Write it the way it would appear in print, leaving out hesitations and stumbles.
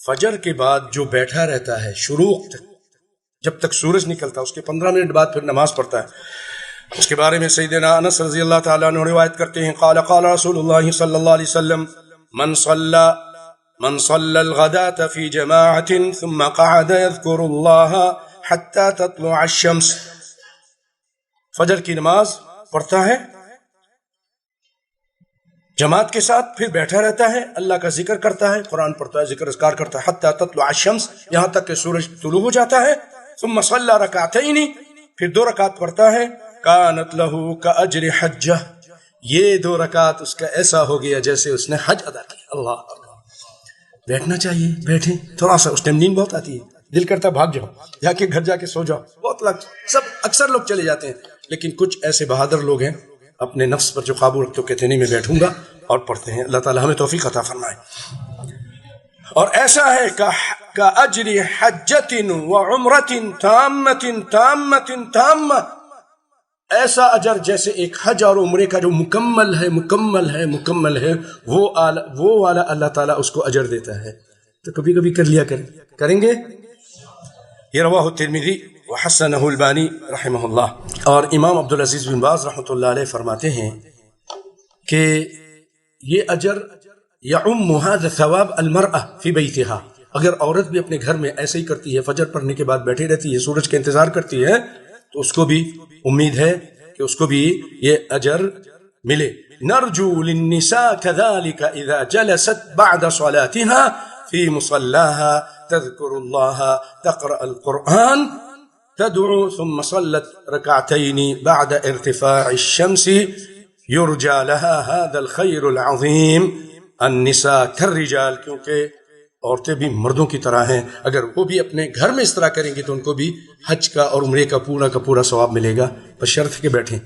فجر کے بعد جو بیٹھا رہتا ہے شروق تک، جب تک سورج نکلتا ہے، اس کے 15 منٹ بعد پھر نماز پڑھتا ہے، اس کے بارے میں سیدنا انس رضی اللہ تعالیٰ عنہ روایت کرتے ہیں، قال قال رسول اللہ صلی اللہ علیہ وسلم من صلى الغداة في جماعة ثم قعد يذكر الله حتى تطلع الشمس، فجر کی نماز پڑھتا ہے جماعت کے ساتھ، پھر بیٹھا رہتا ہے، اللہ کا ذکر کرتا ہے، قرآن پڑھتا ہے، ذکر اذکار کرتا ہے، حتی تطلع الشمس، یہاں تک کہ سورج طلوع ہو جاتا ہے، ثم صلی رکعتین، پھر 2 رکعت پڑھتا ہے، کانت لہ کاجر حجہ، یہ 2 رکعت اس کا ایسا ہو گیا جیسے اس نے حج ادا کیا۔ اللہ اللہ، بیٹھنا چاہیے، بیٹھیں تھوڑا سا، اس ٹائم نیند بہت آتی ہے، دل کرتا بھاگ جاؤ، جا کے گھر جا کے سو جاؤ، بہت اکثر لوگ چلے جاتے ہیں، لیکن کچھ ایسے بہادر لوگ ہیں اپنے نفس پر جو قابو رکھتے ہو، کہتے نہیں میں بیٹھوں گا، اور پڑھتے ہیں۔ اللہ تعالی ہمیں توفیق عطا فرمائے۔ اور ایسا ہے کہ اجر حجۃ و عمرۃ تامۃ تامۃ تامہ، ایسا اجر جیسے ایک حج اور عمرے کا جو مکمل ہے وہ والا اللہ تعالیٰ اس کو اجر دیتا ہے۔ تو کبھی کبھی کر لیا کریں گے۔ یہ رواہ الترمذی وحسنہ البانی رحمہ اللہ۔ اور امام عبدالعزیز بن باز رحمۃ اللہ علیہ فرماتے ہیں کہ یہ اجر یعم هذا ثواب المرأة فی بیتہا، اگر عورت بھی اپنے گھر میں ایسے ہی کرتی ہے، فجر پڑھنے کے بعد بیٹھی رہتی ہے، سورج کا انتظار کرتی ہے، تو اس کو بھی امید ہے کہ اس کو بھی یہ اجر ملے۔ نرجو للنساء كذلك اذا جلست بعد صلاتها في مصلاها تذكر الله تقرأ القرآن تدعو ثم صلت ركعتين بعد ارتفاع الشمس يرجى لها هذا الخير العظيم۔ النساء كالرجال، کیونکہ عورتیں بھی مردوں کی طرح ہیں، اگر وہ بھی اپنے گھر میں اس طرح کریں گی تو ان کو بھی حج کا اور عمرے کا پورا ثواب ملے گا، بشرط کہ بیٹھیں۔